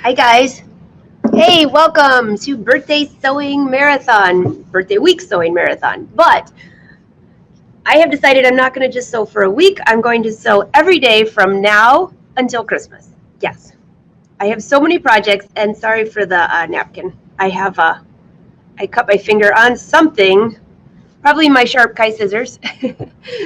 Hi guys. Hey, welcome to Birthday Sewing Marathon, Birthday Week Sewing Marathon. But I have decided I'm not going to just sew for a week. I'm going to sew every day from now until Christmas. Yes. I have so many projects, and sorry for the napkin. I cut my finger on something, probably my sharp Kai scissors.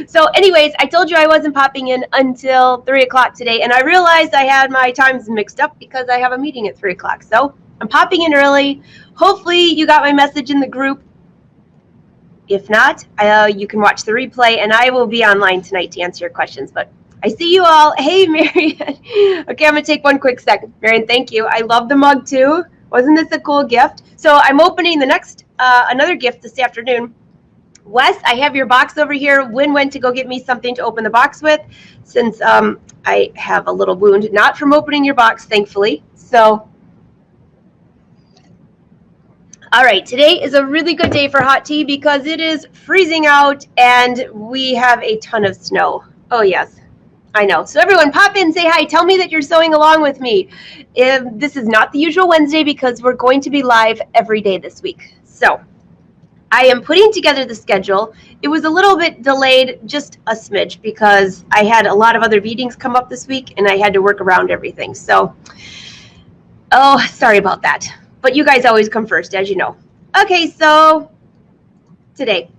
So anyways, I told you I wasn't popping in until 3 o'clock today, and I realized I had my times mixed up because I have a meeting at 3 o'clock. So I'm popping in early. Hopefully you got my message in the group. If not, you can watch the replay, and I will be online tonight to answer your questions. But I see you all. Hey, Marian. Okay, I'm going to take one quick second. Marian, thank you. I love the mug too. Wasn't this a cool gift? So I'm opening the next another gift this afternoon. Wes, I have your box over here. Wynn went to go get me something to open the box with since I have a little wound, not from opening your box, thankfully. So, all right, today is a really good day for hot tea because it is freezing out and we have a ton of snow. Oh, yes, I know. So everyone pop in, say hi. Tell me that you're sewing along with me. This is not the usual Wednesday because we're going to be live every day this week. So I am putting together the schedule. It was a little bit delayed, just a smidge, because I had a lot of other meetings come up this week and I had to work around everything. So, oh, sorry about that. But you guys always come first, as you know. Okay, so today,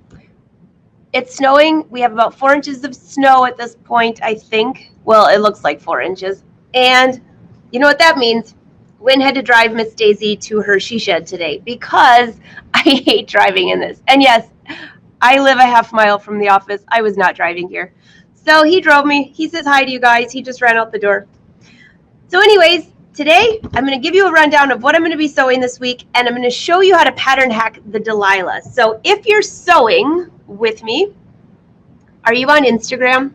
it's snowing. We have about 4 inches of snow at this point, I think. Well, it looks like 4 inches. And you know what that means? Wynn had to drive Miss Daisy to her she shed today because I hate driving in this. And yes, I live a half mile from the office. I was not driving here. So he drove me. He says hi to you guys. He just ran out the door. So anyways, today I'm going to give you a rundown of what I'm going to be sewing this week, and I'm going to show you how to pattern hack the Delila. So if you're sewing with me, are you on Instagram?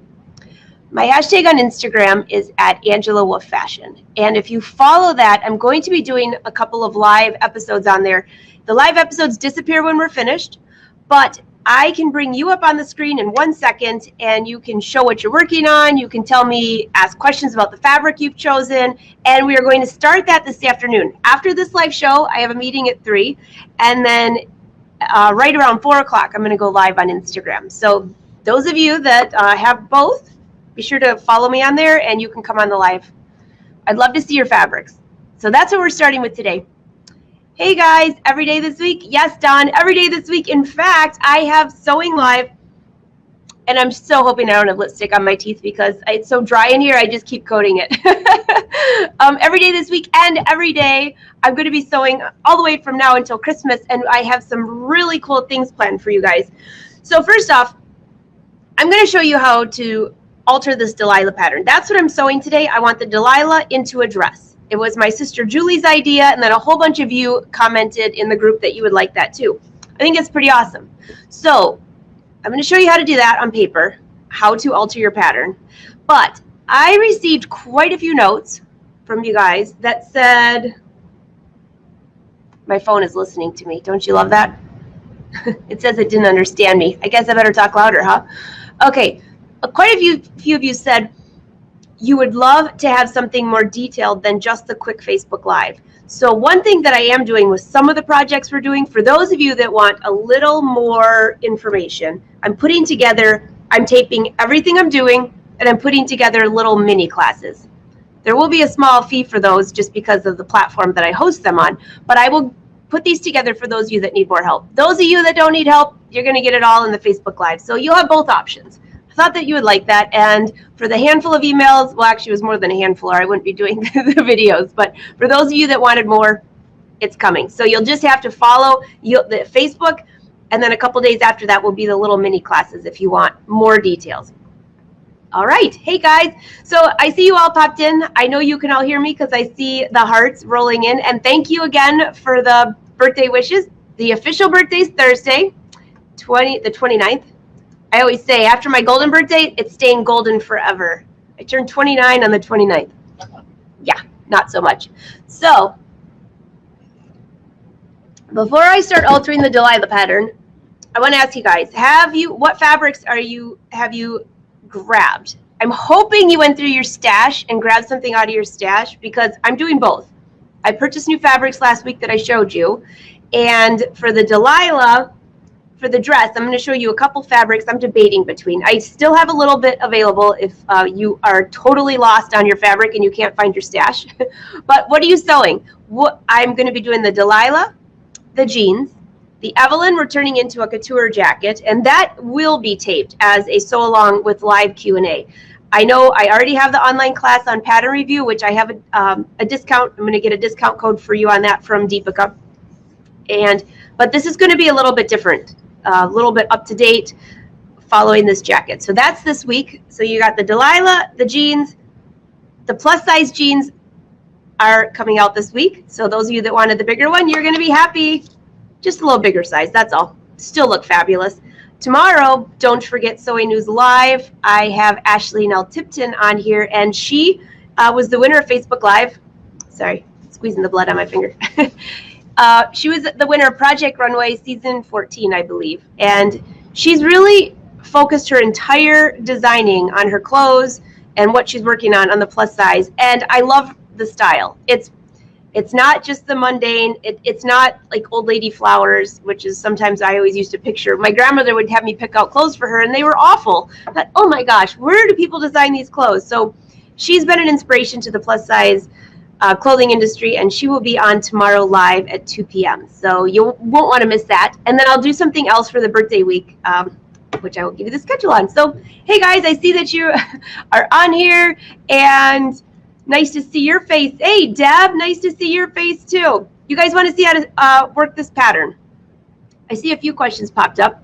My hashtag on Instagram is @AngelaWolfFashion. And if you follow that, I'm going to be doing a couple of live episodes on there. The live episodes disappear when we're finished, but I can bring you up on the screen in 1 second and you can show what you're working on. You can tell me, ask questions about the fabric you've chosen. And we are going to start that this afternoon. After this live show, I have a meeting at 3. And then right around 4 o'clock, I'm going to go live on Instagram. So those of you that have both, be sure to follow me on there and you can come on the live. I'd love to see your fabrics. So that's what we're starting with today. Hey guys, every day this week? Yes, Don, every day this week. In fact, I have sewing live and I'm so hoping I don't have lipstick on my teeth because it's so dry in here, I just keep coating it. Every day this week and every day, I'm going to be sewing all the way from now until Christmas, and I have some really cool things planned for you guys. So first off, I'm going to show you how to alter this Delila pattern. That's what I'm sewing today. I want the Delila into a dress. It was my sister Julie's idea, and then a whole bunch of you commented in the group that you would like that too. I think it's pretty awesome. So I'm going to show you how to do that on paper, how to alter your pattern. But I received quite a few notes from you guys that said, my phone is listening to me. Don't you love that? It says it didn't understand me. I guess I better talk louder, huh? Okay. Quite a few of you said you would love to have something more detailed than just the quick Facebook Live. So one thing that I am doing with some of the projects we're doing, for those of you that want a little more information, I'm taping everything I'm doing, and I'm putting together little mini classes. There will be a small fee for those just because of the platform that I host them on, but I will put these together for those of you that need more help. Those of you that don't need help, you're going to get it all in the Facebook Live. So you'll have both options. I thought that you would like that, and for the handful of emails, well, actually it was more than a handful, or I wouldn't be doing the videos, but for those of you that wanted more, it's coming. So you'll just have to follow the Facebook, and then a couple days after that will be the little mini classes if you want more details. All right. Hey, guys. So I see you all popped in. I know you can all hear me because I see the hearts rolling in, and thank you again for the birthday wishes. The official birthday is Thursday, the 29th. I always say after my golden birthday, it's staying golden forever. I turned 29 on the 29th. Yeah, not so much. So before I start altering the Delila pattern, I want to ask you guys, what fabrics have you grabbed? I'm hoping you went through your stash and grabbed something out of your stash because I'm doing both. I purchased new fabrics last week that I showed you. And for the Delila, for the dress, I'm going to show you a couple fabrics I'm debating between. I still have a little bit available if you are totally lost on your fabric and you can't find your stash. But what are you sewing? I'm going to be doing the Delila, the jeans, the Evelyn we're turning into a couture jacket, and that will be taped as a sew along with live Q&A. I know I already have the online class on pattern review, which I have a discount. I'm going to get a discount code for you on that from Deepika. But this is going to be a little bit different, a little bit up to date following this jacket. So that's this week. So you got the Delila, the jeans, the plus size jeans are coming out this week. So those of you that wanted the bigger one, you're going to be happy. Just a little bigger size, that's all. Still look fabulous. Tomorrow, don't forget Sewing News Live. I have Ashley Nell Tipton on here, and she was the winner of Facebook Live. Sorry, squeezing the blood on my finger. She was the winner of Project Runway Season 14, I believe. And she's really focused her entire designing on her clothes and what she's working on the plus size. And I love the style. It's not just the mundane. It's not like old lady flowers, which is sometimes I always used to picture. My grandmother would have me pick out clothes for her, and they were awful. But, oh my gosh, where do people design these clothes? So she's been an inspiration to the plus size clothing industry, and she will be on tomorrow live at 2 p.m. So you won't want to miss that. And then I'll do something else for the birthday week, which I will give you the schedule on. So, hey guys, I see that you are on here, and nice to see your face. Hey, Deb, nice to see your face too. You guys want to see how to work this pattern? I see a few questions popped up.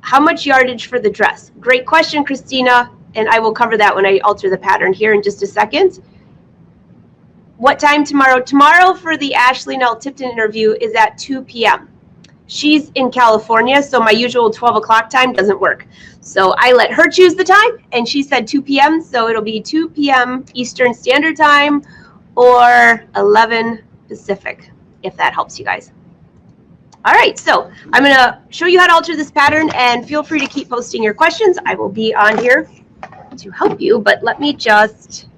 How much yardage for the dress? Great question, Christina, and I will cover that when I alter the pattern here in just a second. What time tomorrow? Tomorrow for the Ashley Nell Tipton interview is at 2 p.m. She's in California, so my usual 12 o'clock time doesn't work. So I let her choose the time, and she said 2 p.m., so it'll be 2 p.m. Eastern Standard Time or 11 Pacific, if that helps you guys. All right, so I'm going to show you how to alter this pattern, and feel free to keep posting your questions. I will be on here to help you, but let me just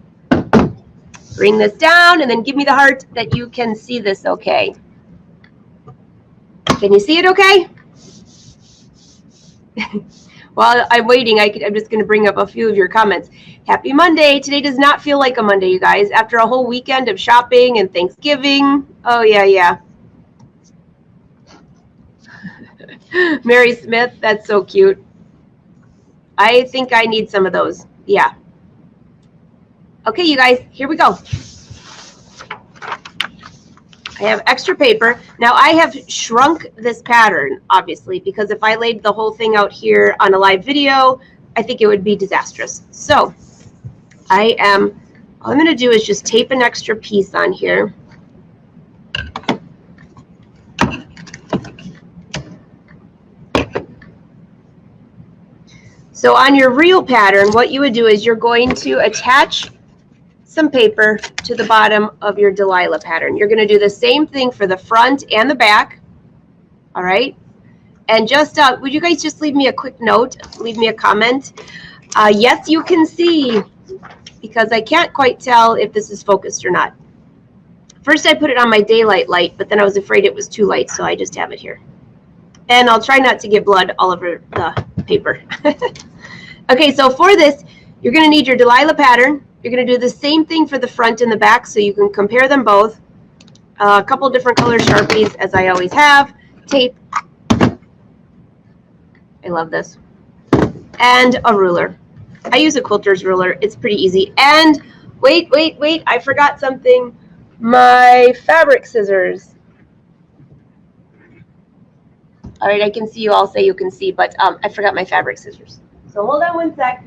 bring this down and then give me the heart that you can see this okay. Can you see it okay? While I'm waiting, I'm just going to bring up a few of your comments. Happy Monday. Today does not feel like a Monday, you guys. After a whole weekend of shopping and Thanksgiving. Oh, yeah. Mary Smith, that's so cute. I think I need some of those. Yeah. Okay, you guys, here we go. I have extra paper. Now I have shrunk this pattern, obviously, because if I laid the whole thing out here on a live video, I think it would be disastrous. So all I'm going to do is just tape an extra piece on here. So on your real pattern, what you would do is you're going to attach some paper to the bottom of your Delila pattern. You're going to do the same thing for the front and the back. All right. And just, would you guys just leave me a quick note? Leave me a comment. Yes, you can see, because I can't quite tell if this is focused or not. First, I put it on my daylight light, but then I was afraid it was too light, so I just have it here. And I'll try not to get blood all over the paper. Okay, so for this, you're going to need your Delila pattern. You're going to do the same thing for the front and the back, so you can compare them both. A couple different color Sharpies, as I always have. Tape. I love this. And a ruler. I use a quilter's ruler. It's pretty easy. And wait, I forgot something. My fabric scissors. All right, I can see you all say you can see, but I forgot my fabric scissors. So hold on one sec.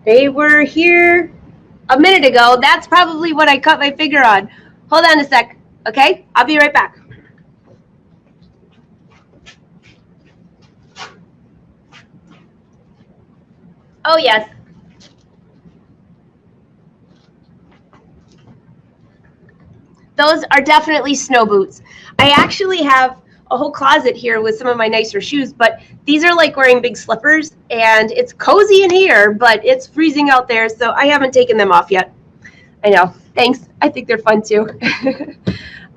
They were here a minute ago. That's probably what I cut my finger on. Hold on a sec, okay? I'll be right back. Oh, yes. Those are definitely snow boots. I actually have a whole closet here with some of my nicer shoes, but these are like wearing big slippers, and it's cozy in here, but it's freezing out there, so I haven't taken them off yet. I know. Thanks. I think they're fun too.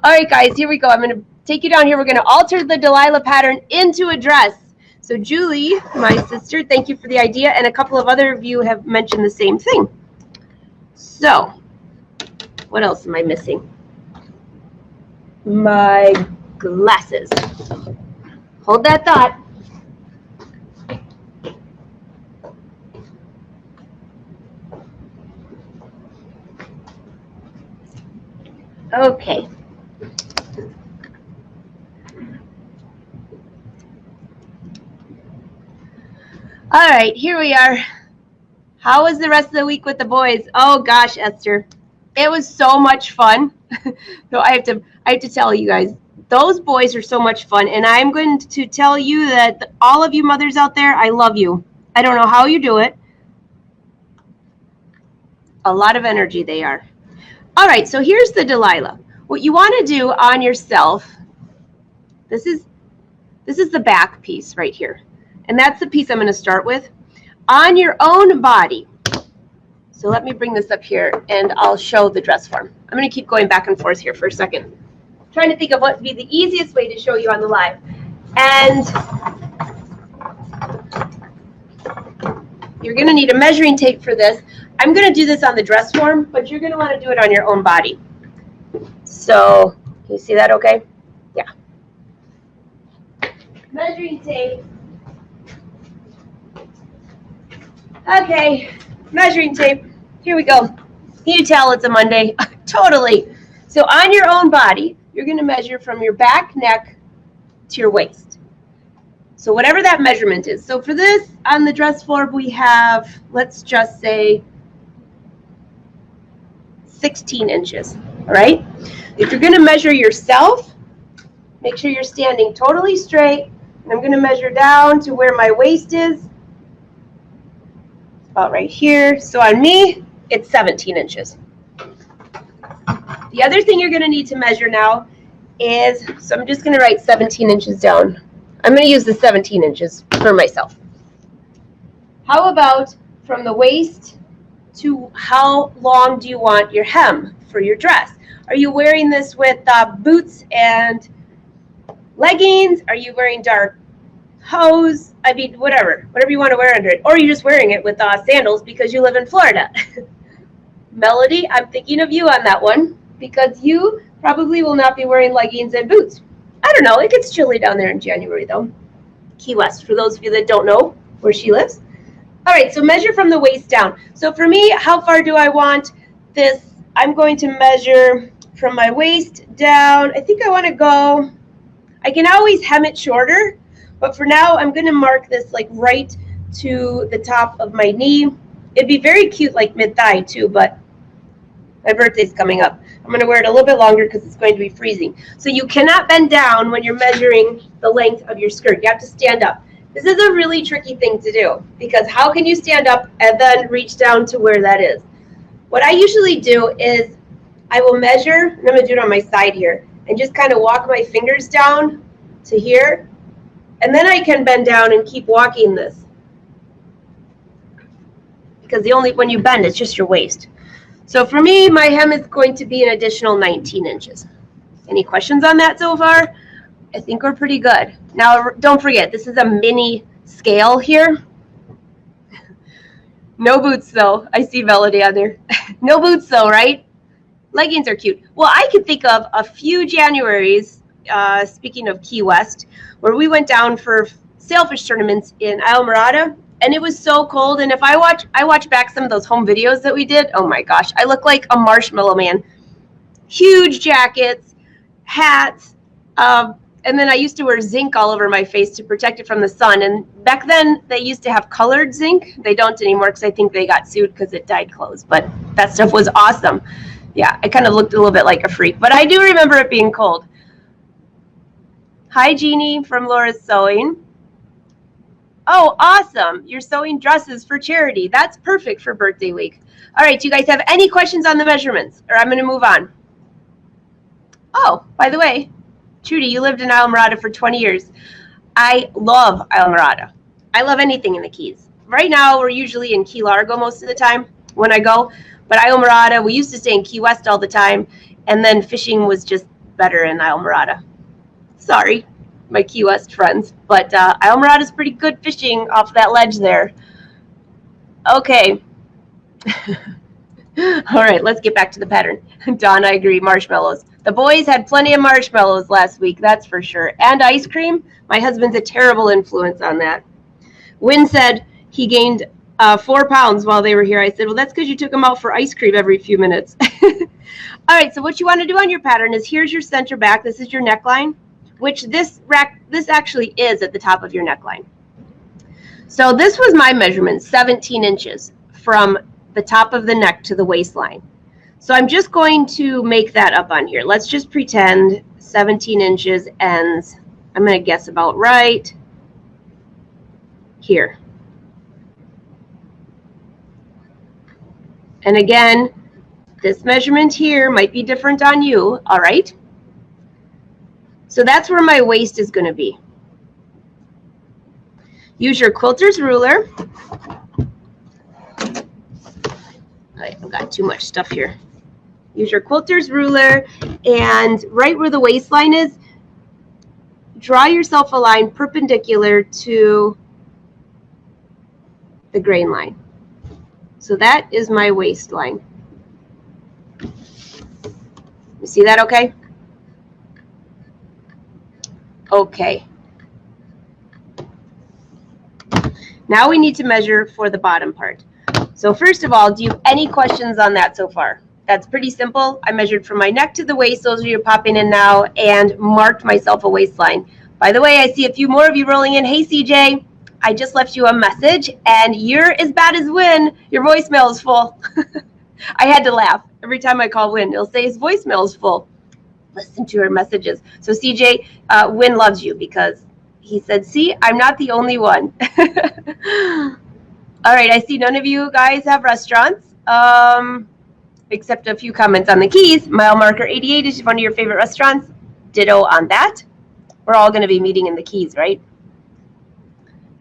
All right, guys, here we go. I'm going to take you down here. We're going to alter the Delila pattern into a dress. So Julie, my sister, thank you for the idea, and a couple of other of you have mentioned the same thing. So, what else am I missing? My glasses. Hold that thought. Okay. All right, here we are. How was the rest of the week with the boys? Oh gosh, Esther, it was so much fun. So I have to tell you guys, those boys are so much fun, and I'm going to tell you that all of you mothers out there, I love you. I don't know how you do it. A lot of energy they are. All right, so here's the Delila. What you want to do on yourself, this is the back piece right here. And that's the piece I'm going to start with. On your own body. So let me bring this up here and I'll show the dress form. I'm going to keep going back and forth here for a second. I'm trying to think of what would be the easiest way to show you on the live. And you're going to need a measuring tape for this. I'm going to do this on the dress form, but you're going to want to do it on your own body. So, can you see that okay? Yeah. Measuring tape. Okay, measuring tape. Here we go. Can you tell it's a Monday? Totally. So on your own body, you're going to measure from your back, neck to your waist. So whatever that measurement is. So for this, on the dress form, we have, let's just say, 16 inches. All right? If you're going to measure yourself, make sure you're standing totally straight. And I'm going to measure down to where my waist is. About right here. So on me, it's 17 inches. The other thing you're going to need to measure now is, so I'm just going to write 17 inches down. I'm going to use the 17 inches for myself. How about from the waist to how long do you want your hem for your dress? Are you wearing this with boots and leggings? Are you wearing dark hose? I mean, whatever you want to wear under it. Or you're just wearing it with sandals because you live in Florida. Melody, I'm thinking of you on that one because you probably will not be wearing leggings and boots. I don't know. It gets chilly down there in January, though. Key West, for those of you that don't know where she lives. All right, so measure from the waist down. So for me, how far do I want this? I'm going to measure from my waist down. I think I want to go, I can always hem it shorter. But for now, I'm going to mark this like right to the top of my knee. It'd be very cute like mid-thigh too, but my birthday's coming up. I'm going to wear it a little bit longer because it's going to be freezing. So you cannot bend down when you're measuring the length of your skirt. You have to stand up. This is a really tricky thing to do because how can you stand up and then reach down to where that is? What I usually do is I will measure, and I'm going to do it on my side here, and just kind of walk my fingers down to here. And then I can bend down and keep walking this. Because when you bend, it's just your waist. So for me, my hem is going to be an additional 19 inches. Any questions on that so far? I think we're pretty good. Now, don't forget, this is a mini scale here. No boots, though. I see Melody on there. No boots, though, right? Leggings are cute. Well, I could think of a few Januaries, speaking of Key West, where we went down for sailfish tournaments in Islamorada, and it was so cold. And if I watch back some of those home videos that we did, oh my gosh, I look like a marshmallow man. Huge jackets, hats, and then I used to wear zinc all over my face to protect it from the sun. And back then, they used to have colored zinc. They don't anymore because I think they got sued because it dyed clothes. But that stuff was awesome. Yeah, I kind of looked a little bit like a freak. But I do remember it being cold. Hi, Jeannie from Laura's Sewing. Oh, awesome. You're sewing dresses for charity. That's perfect for birthday week. All right, do you guys have any questions on the measurements? Or I'm going to move on. Oh, by the way, Trudy, you lived in Islamorada for 20 years. I love Islamorada. I love anything in the Keys. Right now, we're usually in Key Largo most of the time when I go. But Islamorada, we used to stay in Key West all the time, and then fishing was just better in Islamorada. Sorry, my Key West friends, but Islamorada is pretty good fishing off that ledge there. Okay. All right, let's get back to the pattern. Dawn, I agree, marshmallows. The boys had plenty of marshmallows last week, that's for sure. And ice cream. My husband's a terrible influence on that. Wynn said he gained 4 pounds while they were here. I said, well, that's because you took them out for ice cream every few minutes. All right, so what you want to do on your pattern is here's your center back. This is your neckline, which this actually is at the top of your neckline. So this was my measurement, 17 inches from the top of the neck to the waistline. So I'm just going to make that up on here. Let's just pretend 17 inches ends, I'm going to guess about right here. And again, this measurement here might be different on you, all right? So that's where my waist is going to be. Use your quilter's ruler. I've got too much stuff here. Use your quilter's ruler, and right where the waistline is, draw yourself a line perpendicular to the grain line. So that is my waistline. You see that okay? Okay. Now we need to measure for the bottom part. So first of all, do you have any questions on that so far? That's pretty simple. I measured from my neck to the waist, those are you popping in now, and marked myself a waistline. By the way, I see a few more of you rolling in. Hey, CJ, I just left you a message, and you're as bad as Wynn. Your voicemail is full. I had to laugh. Every time I call Wynn, it'll say his voicemail is full. Listen to her messages. So CJ, Wynn loves you because he said, see, I'm not the only one. All right, I see none of you guys have restaurants, except a few comments on the Keys. Mile Marker 88 is one of your favorite restaurants. Ditto on that. We're all going to be meeting in the Keys, right?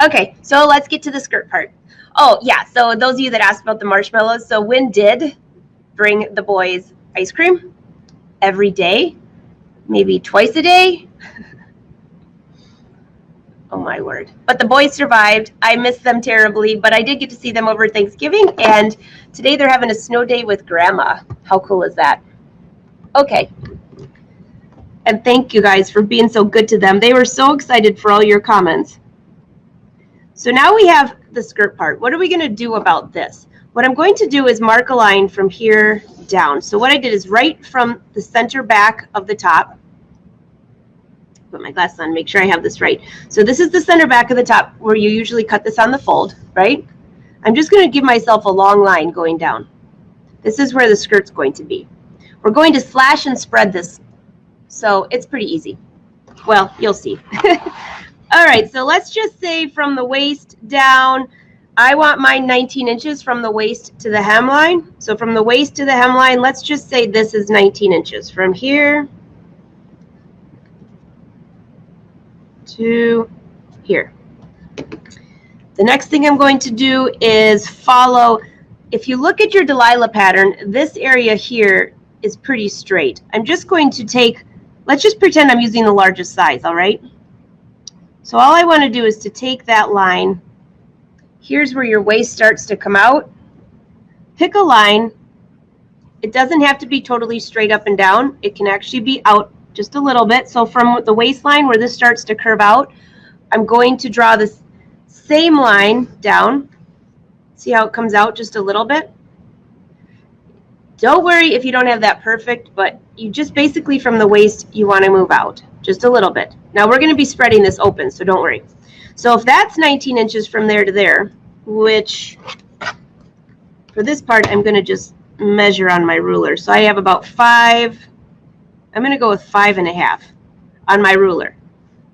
Okay, so let's get to the skirt part. Oh, yeah, so those of you that asked about the marshmallows, so Wynn did bring the boys ice cream every day, maybe twice a day. Oh, my word. But the boys survived. I missed them terribly, but I did get to see them over Thanksgiving, and today they're having a snow day with Grandma. How cool is that? Okay. And thank you guys for being so good to them. They were so excited for all your comments. So now we have the skirt part. What are we going to do about this? What I'm going to do is mark a line from here down. So what I did is right from the center back of the top. Put my glasses on, make sure I have this right. So this is the center back of the top where you usually cut this on the fold, right? I'm just going to give myself a long line going down. This is where the skirt's going to be. We're going to slash and spread this, so it's pretty easy. Well, you'll see. All right, so let's just say from the waist down, I want mine 19 inches from the waist to the hemline. So from the waist to the hemline, let's just say this is 19 inches. From here to here. The next thing I'm going to do is follow. If you look at your Delila pattern, this area here is pretty straight. I'm just going to take, let's just pretend I'm using the largest size, all right? So all I want to do is to take that line. Here's where your waist starts to come out. Pick a line. It doesn't have to be totally straight up and down. It can actually be out just a little bit. So from the waistline where this starts to curve out, I'm going to draw this same line down. See how it comes out just a little bit? Don't worry if you don't have that perfect, but you just basically from the waist, you want to move out just a little bit. Now we're going to be spreading this open, so don't worry. So if that's 19 inches from there to there, which for this part, I'm going to just measure on my ruler. So I have about 5, I'm going to go with 5.5 on my ruler,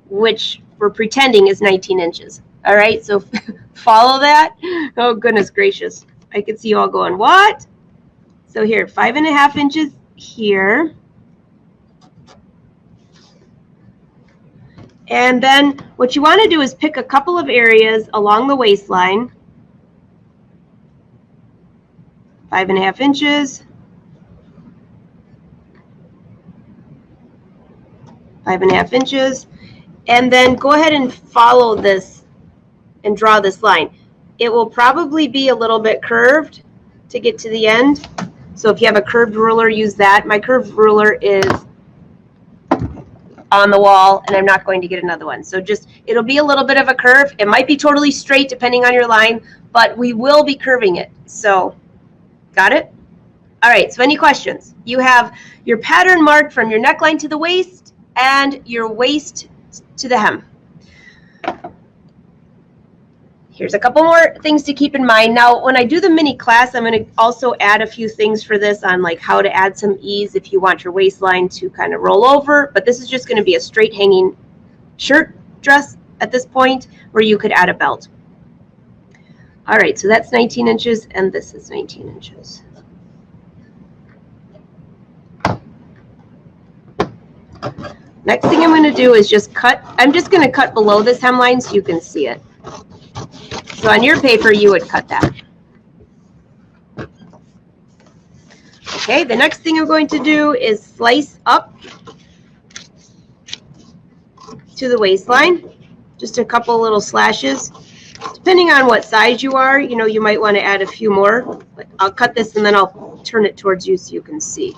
which we're pretending is 19 inches. All right, so follow that. Oh, goodness gracious. I can see you all going, what? So here, 5.5 inches here. And then what you want to do is pick a couple of areas along the waistline. 5.5 inches, 5.5 inches, and then go ahead and follow this and draw this line. It will probably be a little bit curved to get to the end. So if you have a curved ruler, use that. My curved ruler is on the wall, and I'm not going to get another one. So just, it'll be a little bit of a curve. It might be totally straight depending on your line, but we will be curving it. So, got it? All right, so any questions? You have your pattern marked from your neckline to the waist and your waist to the hem. Here's a couple more things to keep in mind. Now, when I do the mini class, I'm going to also add a few things for this on like how to add some ease if you want your waistline to kind of roll over. But this is just going to be a straight hanging shirt dress at this point where you could add a belt. All right, so that's 19 inches and this is 19 inches. Next thing I'm going to do is just cut. I'm just going to cut below this hemline so you can see it. So on your paper, you would cut that. Okay, the next thing I'm going to do is slice up to the waistline, just a couple little slashes. Depending on what size you are, you know, you might want to add a few more. But I'll cut this and then I'll turn it towards you so you can see.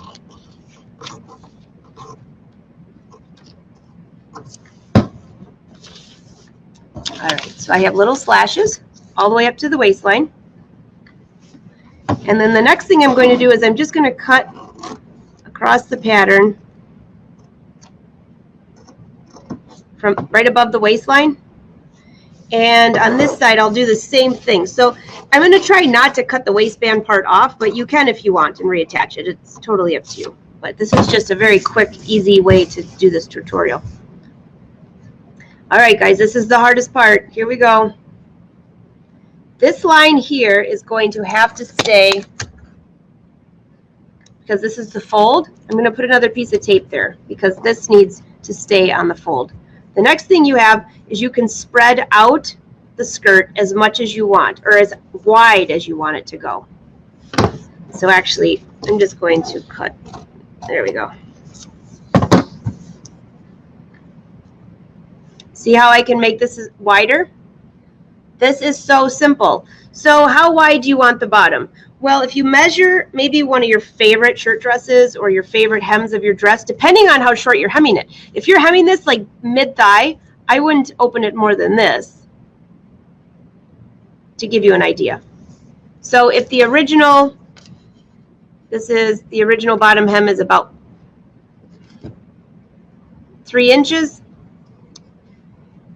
All right, so I have little slashes all the way up to the waistline. And then the next thing I'm going to do is I'm just going to cut across the pattern from right above the waistline. And on this side, I'll do the same thing. So I'm going to try not to cut the waistband part off, but you can if you want and reattach it. It's totally up to you. But this is just a very quick, easy way to do this tutorial. All right, guys, this is the hardest part. Here we go. This line here is going to have to stay because this is the fold. I'm going to put another piece of tape there because this needs to stay on the fold. The next thing you have is you can spread out the skirt as much as you want or as wide as you want it to go. So actually, I'm just going to cut. There we go. See how I can make this wider? This is so simple. So how wide do you want the bottom? Well, if you measure maybe one of your favorite shirt dresses or your favorite hems of your dress, depending on how short you're hemming it. If you're hemming this like mid-thigh, I wouldn't open it more than this to give you an idea. So if the original, this is the original bottom hem is about 3 inches,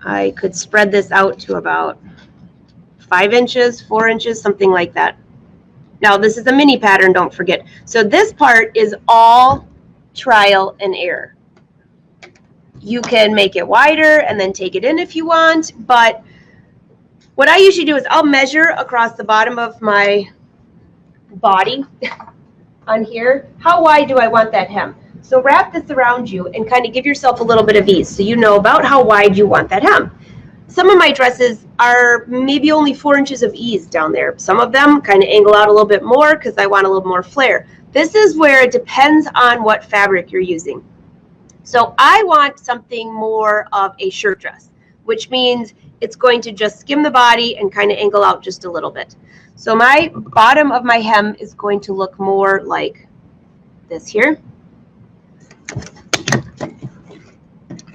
I could spread this out to about 5 inches, 4 inches, something like that. Now, this is a mini pattern, don't forget. So this part is all trial and error. You can make it wider and then take it in if you want, but what I usually do is I'll measure across the bottom of my body on here. How wide do I want that hem? So wrap this around you and kind of give yourself a little bit of ease so you know about how wide you want that hem. Some of my dresses are maybe only 4 inches of ease down there. Some of them kind of angle out a little bit more because I want a little more flare. This is where it depends on what fabric you're using. So I want something more of a shirt dress, which means it's going to just skim the body and kind of angle out just a little bit. So my bottom of my hem is going to look more like this here.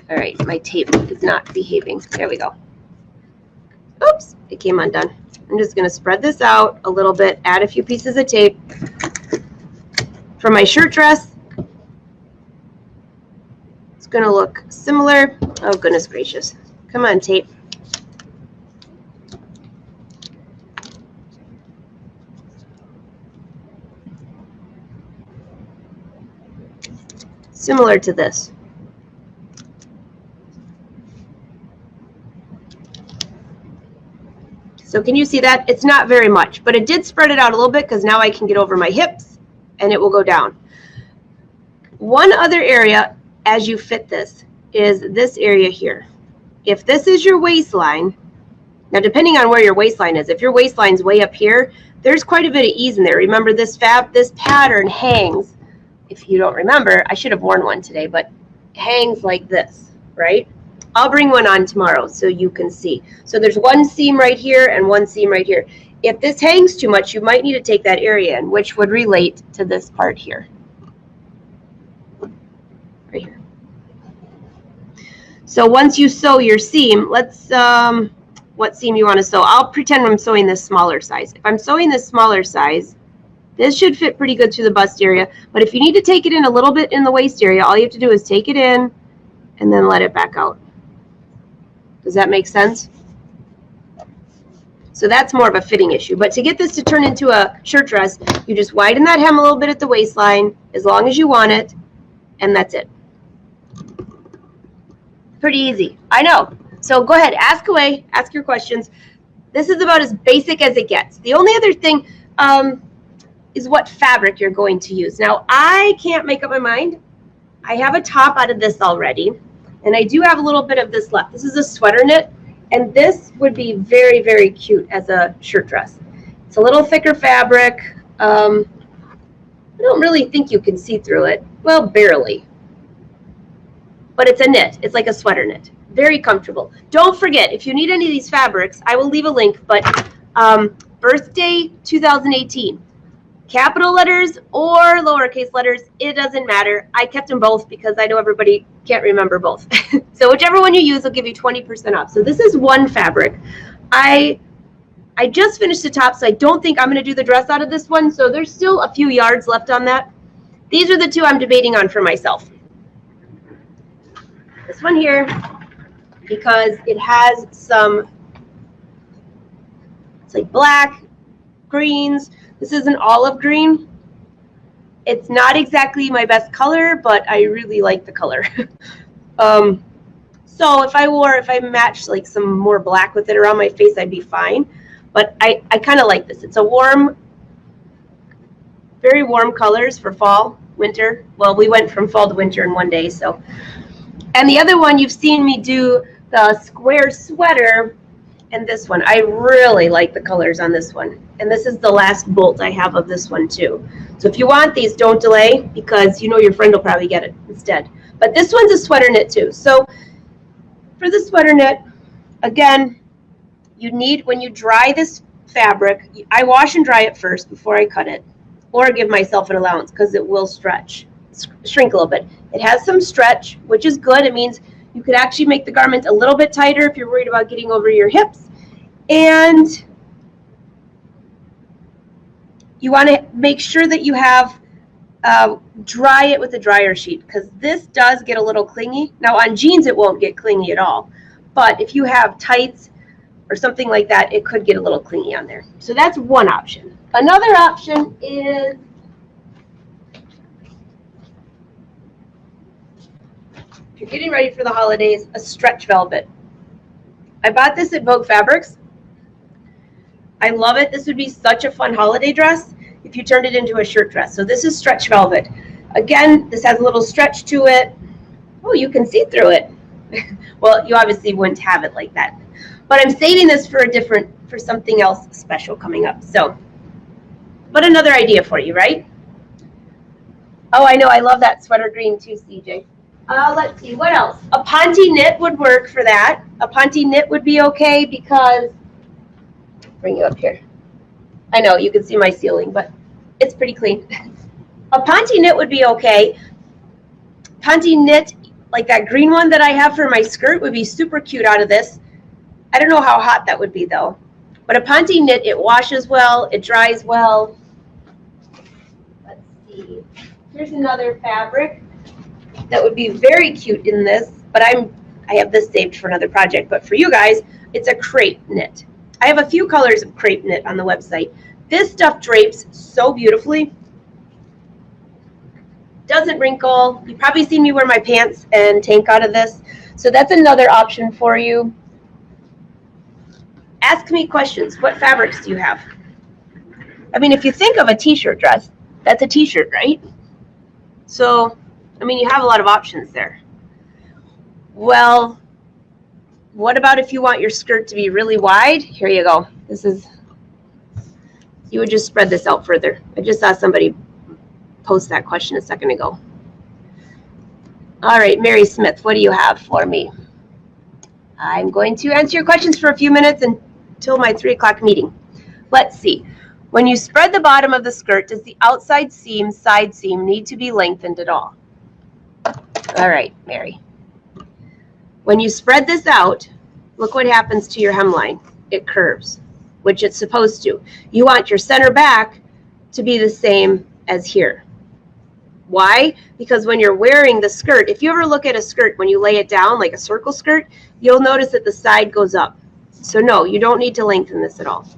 All right, my tape is not behaving. There we go. Oops, it came undone. I'm just going to spread this out a little bit, add a few pieces of tape. For my shirt dress, it's going to look similar. Oh, goodness gracious. Come on, tape. Similar to this. So can you see that? It's not very much, but it did spread it out a little bit because now I can get over my hips and it will go down. One other area as you fit this is this area here. If this is your waistline, now depending on where your waistline is, if your waistline's way up here, there's quite a bit of ease in there. Remember, this pattern hangs, if you don't remember, I should have worn one today, but hangs like this, right? I'll bring one on tomorrow so you can see. So there's one seam right here and one seam right here. If this hangs too much, you might need to take that area in, which would relate to this part here. Right here. So once you sew your seam, let's, what seam you want to sew. I'll pretend I'm sewing this smaller size. If I'm sewing this smaller size, this should fit pretty good through the bust area. But if you need to take it in a little bit in the waist area, all you have to do is take it in and then let it back out. Does that make sense? So that's more of a fitting issue. But to get this to turn into a shirt dress, you just widen that hem a little bit at the waistline, as long as you want it, and that's it. Pretty easy. I know. So go ahead, ask away, ask your questions. This is about as basic as it gets. The only other thing is what fabric you're going to use. Now, I can't make up my mind. I have a top out of this already, and I do have a little bit of this left. This is a sweater knit. And this would be very, very cute as a shirt dress. It's a little thicker fabric. I don't really think you can see through it. Well, barely. But it's a knit. It's like a sweater knit. Very comfortable. Don't forget, if you need any of these fabrics, I will leave a link. But birthday 2018. Capital letters or lowercase letters, it doesn't matter. I kept them both because I know everybody can't remember both. So whichever one you use will give you 20% off. So this is one fabric. I just finished the top, so I don't think I'm going to do the dress out of this one. So there's still a few yards left on that. These are the two I'm debating on for myself. This one here, because it has some, it's like black, greens. This is an olive green. It's not exactly my best color, but I really like the color. So if I matched like some more black with it around my face, I'd be fine. But I kind of like this. It's a warm, very warm colors for fall, winter. Well, we went from fall to winter in one day, so. And the other one, you've seen me do the square sweater and this one. I really like the colors on this one. And this is the last bolt I have of this one too. So if you want these, don't delay, because you know your friend will probably get it instead. But this one's a sweater knit too. So for the sweater knit, again, you need, when you dry this fabric, I wash and dry it first before I cut it, or give myself an allowance because it will stretch, shrink a little bit. It has some stretch, which is good. It means you could actually make the garment a little bit tighter if you're worried about getting over your hips. And you want to make sure that you have, dry it with a dryer sheet, because this does get a little clingy. Now on jeans it won't get clingy at all, but if you have tights or something like that, it could get a little clingy on there. So that's one option. Another option is, if you're getting ready for the holidays, a stretch velvet. I bought this at Vogue Fabrics. I love it. This would be such a fun holiday dress if you turned it into a shirt dress. So this is stretch velvet. Again, this has a little stretch to it. Oh, you can see through it. Well, you obviously wouldn't have it like that. But I'm saving this for for something else special coming up. So, but another idea for you, right? Oh, I know. I love that sweater green too, CJ. Let's see, what else? A Ponte knit would work for that. A Ponte knit would be okay because, bring you up here. I know you can see my ceiling, but it's pretty clean. A Ponte knit would be okay. Ponte knit, like that green one that I have for my skirt, would be super cute out of this. I don't know how hot that would be though. But a Ponte knit, it washes well, it dries well. Let's see. Here's another fabric that would be very cute in this, but I have this saved for another project. But for you guys, it's a crepe knit. I have a few colors of crepe knit on the website. This stuff drapes so beautifully. Doesn't wrinkle. You've probably seen me wear my pants and tank out of this. So that's another option for you. Ask me questions. What fabrics do you have? I mean, if you think of a t-shirt dress, that's a t-shirt, right? So, I mean, you have a lot of options there. Well, what about if you want your skirt to be really wide? Here you go. This is You would just spread this out further. I just saw somebody post that question a second ago. All right, Mary Smith, what do you have for me? I'm going to answer your questions for a few minutes until my 3 o'clock meeting. Let's see. When you spread the bottom of the skirt, does the outside seam, side seam need to be lengthened at all? All right, Mary. When you spread this out, look what happens to your hemline. It curves, which it's supposed to. You want your center back to be the same as here. Why? Because when you're wearing the skirt, if you ever look at a skirt, when you lay it down like a circle skirt, you'll notice that the side goes up. So no, you don't need to lengthen this at all.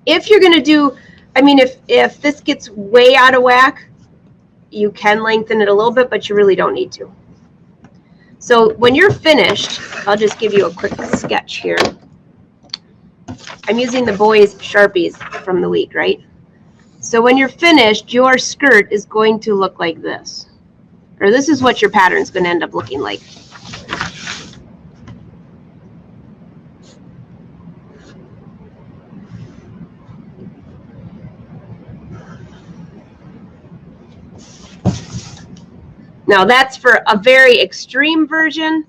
If you're going to do, I mean, if this gets way out of whack, you can lengthen it a little bit, but you really don't need to. So when you're finished, I'll just give you a quick sketch here. I'm using the boys' Sharpies from the week, right? So when you're finished, your skirt is going to look like this. Or this is what your pattern is going to end up looking like. Now that's for a very extreme version,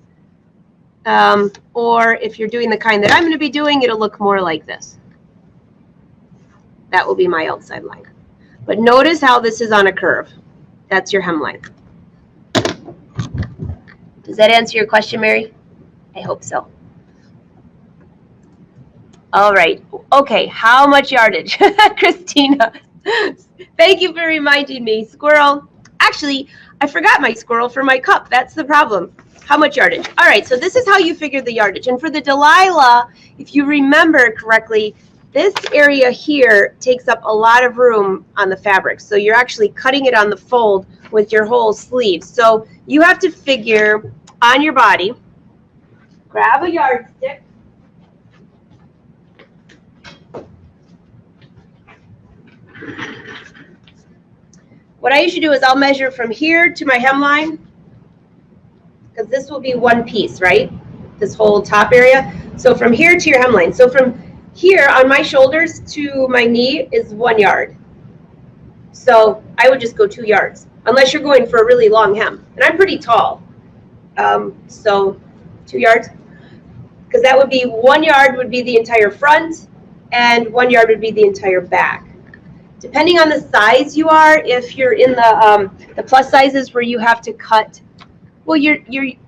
or if you're doing the kind that I'm going to be doing, it'll look more like this. That will be my outside line. But notice how this is on a curve. That's your hemline. Does that answer your question, Mary? I hope so. All right. Okay, how much yardage? Christina, thank you for reminding me. Squirrel. Actually, I forgot my squirrel for my cup. That's the problem. How much yardage? All right, so this is how you figure the yardage. And for the Delila, if you remember correctly, this area here takes up a lot of room on the fabric. So you're actually cutting it on the fold with your whole sleeve. So you have to figure on your body, grab a yardstick. What I usually do is I'll measure from here to my hemline, because this will be one piece, right? This whole top area. So from here to your hemline. So from here on my shoulders to my knee is 1 yard. So I would just go 2 yards, unless you're going for a really long hem. And I'm pretty tall. So 2 yards. Because that would be 1 yard would be the entire front, and 1 yard would be the entire back. Depending on the size you are, if you're in the plus sizes where you have to cut, well, your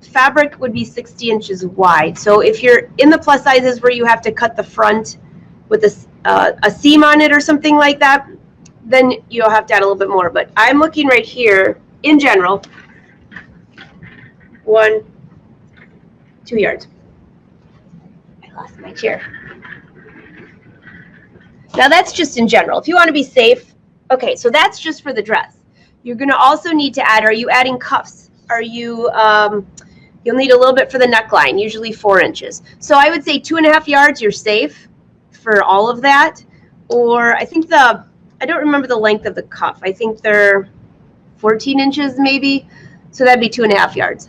fabric would be 60 inches wide. So if you're in the plus sizes where you have to cut the front with a seam on it or something like that, then you'll have to add a little bit more. But I'm looking right here, in general, 1, 2 yards. I lost my chair. Now that's just in general. If you want to be safe, okay, so that's just for the dress. You're going to also need to add, are you adding cuffs? Are you, you'll need a little bit for the neckline, usually 4 inches. So I would say 2.5 yards, you're safe for all of that. Or I think I don't remember the length of the cuff. I think they're 14 inches maybe. So that'd be 2.5 yards.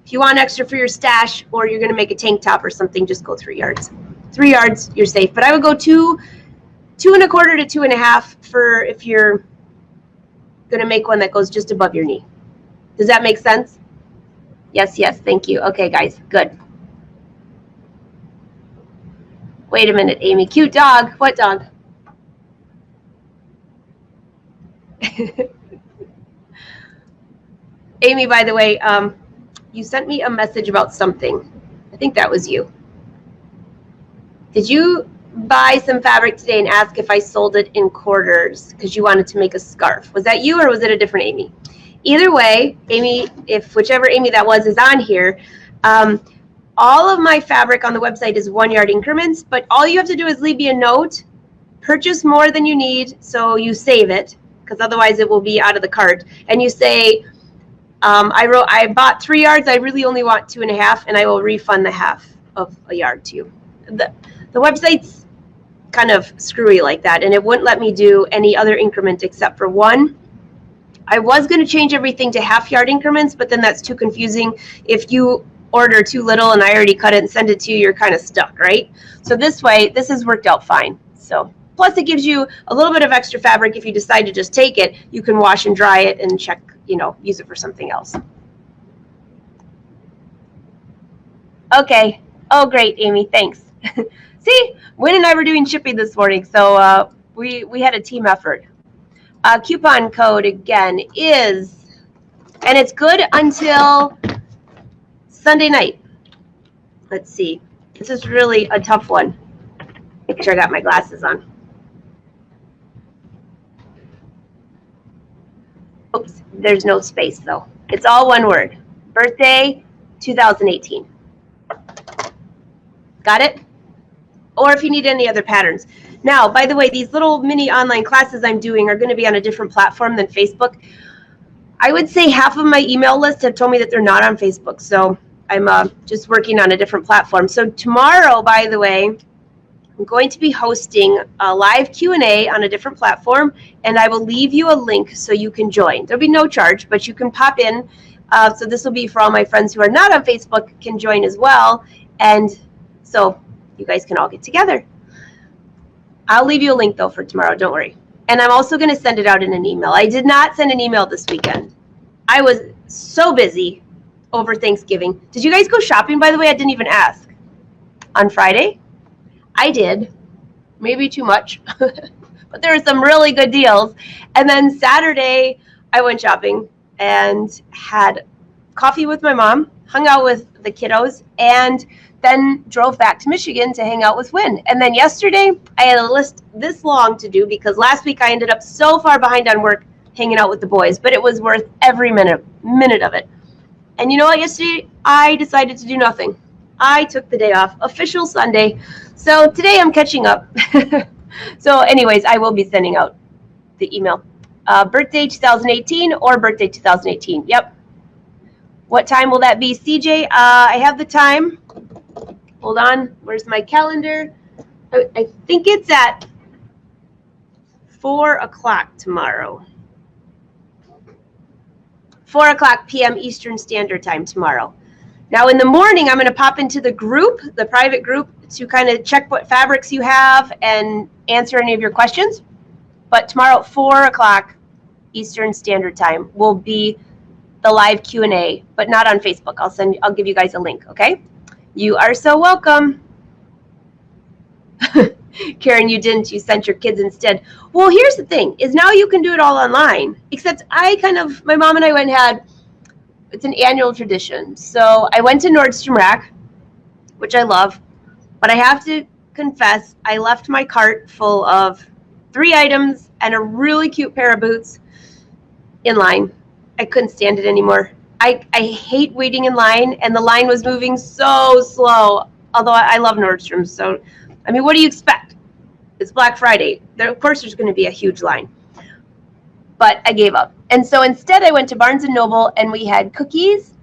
If you want extra for your stash, or you're going to make a tank top or something, just go 3 yards. 3 yards, you're safe. But I would go 2.25 to 2.5 for if you're going to make one that goes just above your knee. Does that make sense? Yes, thank you. Okay, guys, good. Wait a minute, Amy. Cute dog. What dog? Amy, by the way, you sent me a message about something. I think that was you. Did you buy some fabric today and ask if I sold it in quarters because you wanted to make a scarf? Was that you, or was it a different Amy? Either way, Amy, if whichever Amy that was is on here, all of my fabric on the website is 1 yard increments, but all you have to do is leave me a note, purchase more than you need, so you save it, because otherwise it will be out of the cart, and you say, I bought 3 yards, I really only want 2.5, and I will refund the half of a yard to you. The website's kind of screwy like that, and it wouldn't let me do any other increment except for one. I was going to change everything to half-yard increments, but then that's too confusing. If you order too little and I already cut it and send it to you, you're kind of stuck, right? So this way, this has worked out fine. So Plus, it gives you a little bit of extra fabric. If you decide to just take it, you can wash and dry it and check, use it for something else. Okay. Oh, great, Amy. Thanks. See, Wynn and I were doing shipping this morning, so we had a team effort. Coupon code again is, and it's good until Sunday night. Let's see. This is really a tough one. Make sure I got my glasses on. Oops, there's no space though. It's all one word. Birthday 2018. Got it? Or if you need any other patterns. Now, by the way, these little mini online classes I'm doing are going to be on a different platform than Facebook. I would say half of my email list have told me that they're not on Facebook, so I'm just working on a different platform. So tomorrow, by the way, I'm going to be hosting a live Q&A on a different platform, and I will leave you a link so you can join. There'll be no charge, but you can pop in. So this will be for all my friends who are not on Facebook can join as well, and so you guys can all get together. I'll leave you a link, though, for tomorrow. Don't worry. And I'm also going to send it out in an email. I did not send an email this weekend. I was so busy over Thanksgiving. Did you guys go shopping, by the way? I didn't even ask. On Friday? I did. Maybe too much. But there were some really good deals. And then Saturday, I went shopping and had coffee with my mom, hung out with the kiddos, and then drove back to Michigan to hang out with Wynn. And then yesterday, I had a list this long to do because last week I ended up so far behind on work hanging out with the boys, but it was worth every minute of it. And you know what, yesterday I decided to do nothing. I took the day off, official Sunday. So today I'm catching up. So anyways, I will be sending out the email. Birthday 2018 or birthday 2018. Yep. What time will that be, CJ? I have the time. Hold on. Where's my calendar? I think it's at 4 o'clock tomorrow. 4 o'clock p.m. Eastern Standard Time tomorrow. Now in the morning, I'm going to pop into the group, the private group, to kind of check what fabrics you have and answer any of your questions. But tomorrow at 4 o'clock Eastern Standard Time will be the live Q&A, but not on Facebook. I'll give you guys a link, okay? You are so welcome. Karen, you didn't. You sent your kids instead. Well, here's the thing, is now you can do it all online, except my mom and I went and had, it's an annual tradition. So I went to Nordstrom Rack, which I love, but I have to confess, I left my cart full of 3 items and a really cute pair of boots in line. I couldn't stand it anymore. I hate waiting in line, and the line was moving so slow, although I love Nordstrom. So, I mean, what do you expect? It's Black Friday. Of course there's going to be a huge line. But I gave up. And so instead I went to Barnes & Noble, and we had cookies.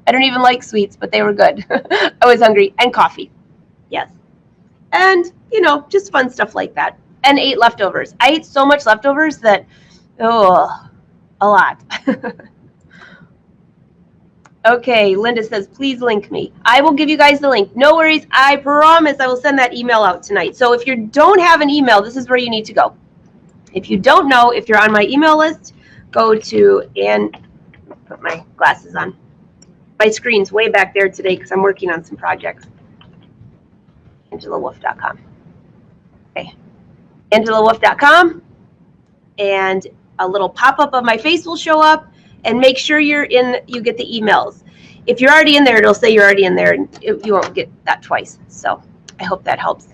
I don't even like sweets, but they were good. I was hungry. And coffee. Yes. And, just fun stuff like that. And ate leftovers. I ate so much leftovers that, a lot. Okay, Linda says, please link me. I will give you guys the link. No worries. I promise I will send that email out tonight. So if you don't have an email, this is where you need to go. If you don't know, if you're on my email list, go to, and put my glasses on. My screen's way back there today because I'm working on some projects. AngelaWolf.com. Okay. AngelaWolf.com. And a little pop-up of my face will show up. And make sure you get the emails. If you're already in there, it'll say you're already in there, and you won't get that twice. So I hope that helps.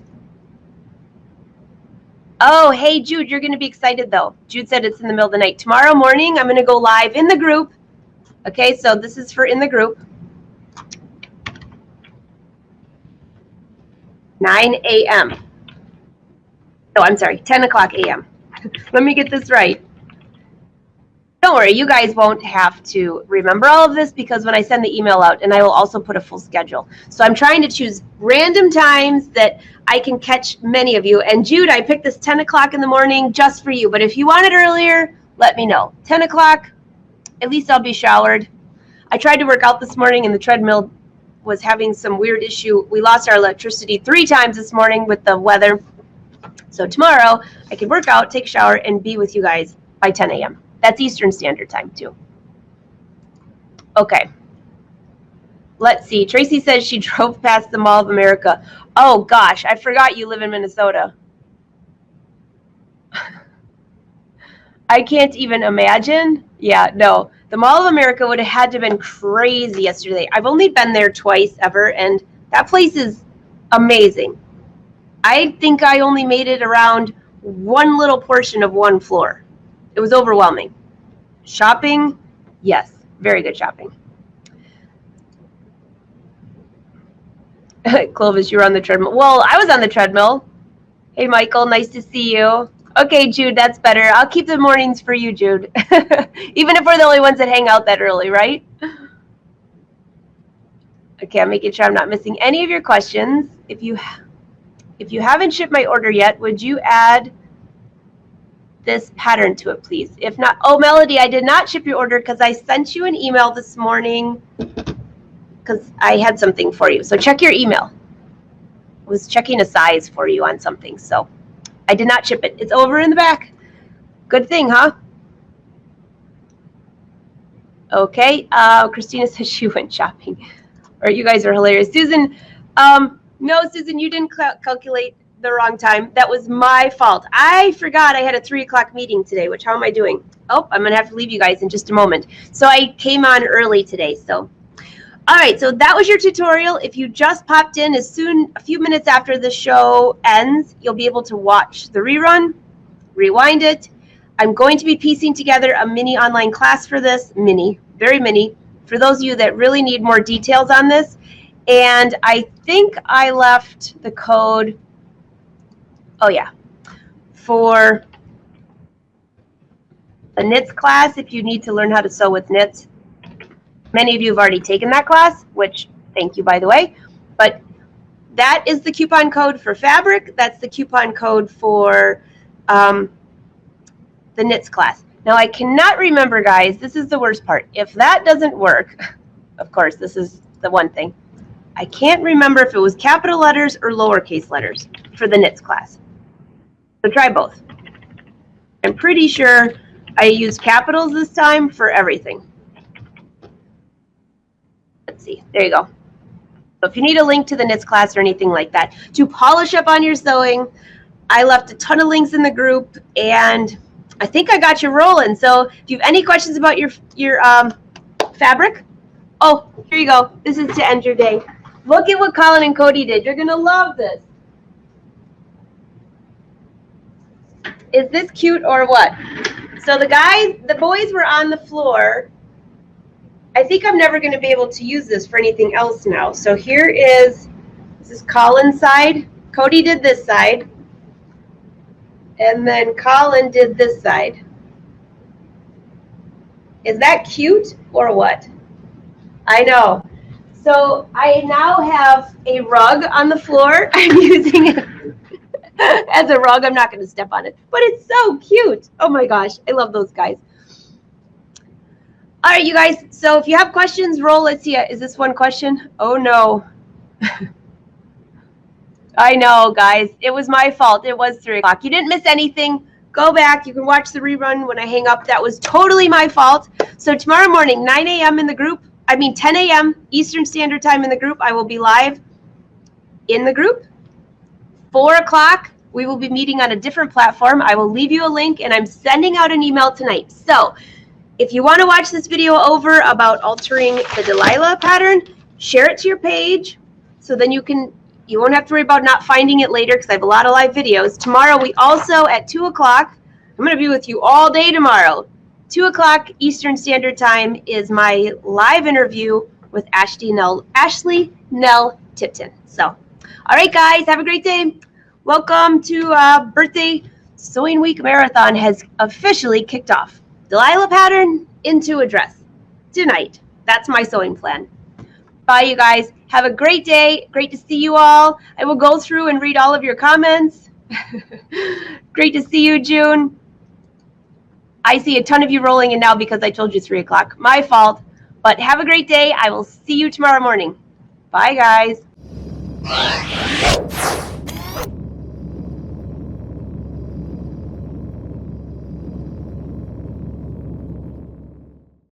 Oh, hey, Jude, you're going to be excited, though. Jude said it's in the middle of the night. Tomorrow morning, I'm going to go live in the group. Okay, so this is for in the group. 9 a.m. Oh, I'm sorry, 10 o'clock a.m. Let me get this right. Don't worry, you guys won't have to remember all of this because when I send the email out, and I will also put a full schedule. So I'm trying to choose random times that I can catch many of you. And Jude, I picked this 10 o'clock in the morning just for you. But if you want it earlier, let me know. 10 o'clock, at least I'll be showered. I tried to work out this morning and the treadmill was having some weird issue. We lost our electricity 3 times this morning with the weather. So tomorrow I can work out, take a shower, and be with you guys by 10 a.m. That's Eastern Standard Time too. Okay. Let's see. Tracy says she drove past the Mall of America. Oh gosh, I forgot you live in Minnesota. I can't even imagine. Yeah, no. The Mall of America would have had to have been crazy yesterday. I've only been there twice ever, and that place is amazing. I think I only made it around one little portion of one floor. It was overwhelming. Shopping, yes, very good shopping. Clovis, you were on the treadmill. Well, I was on the treadmill. Hey, Michael, nice to see you. Okay, Jude, that's better. I'll keep the mornings for you, Jude. Even if we're the only ones that hang out that early, right? Okay, I'm making sure I'm not missing any of your questions. If you haven't shipped my order yet, would you add this pattern to it, please? If not, oh, Melody, I did not ship your order because I sent you an email this morning because I had something for you. So check your email. I was checking a size for you on something, so I did not ship it. It's over in the back. Good thing, huh? Okay. Christina says she went shopping. Or you guys are hilarious. Susan, no, Susan, you didn't calculate the wrong time. That was my fault. I forgot I had a 3 o'clock meeting today, which how am I doing? Oh, I'm going to have to leave you guys in just a moment. So I came on early today. So, all right. So that was your tutorial. If you just popped in a few minutes after the show ends, you'll be able to watch the rerun, rewind it. I'm going to be piecing together a mini online class for this, very mini, for those of you that really need more details on this. And I think I left the code, oh yeah, for the knits class if you need to learn how to sew with knits. Many of you have already taken that class, which thank you, by the way. But that is the coupon code for fabric. That's the coupon code for the knits class. Now, I cannot remember, guys, this is the worst part. If that doesn't work, of course, this is the one thing. I can't remember if it was capital letters or lowercase letters for the knits class. So try both. I'm pretty sure I used capitals this time for everything. Let's see. There you go. So if you need a link to the knits class or anything like that, to polish up on your sewing, I left a ton of links in the group, and I think I got you rolling. So if you have any questions about your fabric, oh, here you go. This is to end your day. Look at what Colin and Cody did. You're going to love this. Is this cute or what? So the boys were on the floor. I think I'm never going to be able to use this for anything else now. So here is, this is Colin's side. Cody did this side. And then Colin did this side. Is that cute or what? I know. So I now have a rug on the floor. I'm using it as a rug. I'm not going to step on it, but it's so cute. Oh my gosh, I love those guys. All right, you guys. So if you have questions, roll. Let's see. Is this one question? Oh no. I know, guys. It was my fault. It was 3 o'clock. You didn't miss anything. Go back. You can watch the rerun when I hang up. That was totally my fault. So tomorrow morning, 9 a.m. in the group. 10 a.m. Eastern Standard Time in the group. I will be live in the group. 4 o'clock, we will be meeting on a different platform. I will leave you a link, and I'm sending out an email tonight. So if you want to watch this video over about altering the Delila pattern, share it to your page so then you won't have to worry about not finding it later because I have a lot of live videos. Tomorrow, we also, at 2 o'clock, I'm going to be with you all day tomorrow. 2 o'clock Eastern Standard Time is my live interview with Ashley Nell Tipton. So, all right, guys, have a great day. Welcome to Birthday Sewing Week Marathon has officially kicked off. Delila pattern into a dress tonight. That's my sewing plan. Bye, you guys. Have a great day. Great to see you all. I will go through and read all of your comments. Great to see you, June. I see a ton of you rolling in now because I told you 3 o'clock. My fault. But have a great day. I will see you tomorrow morning. Bye, guys.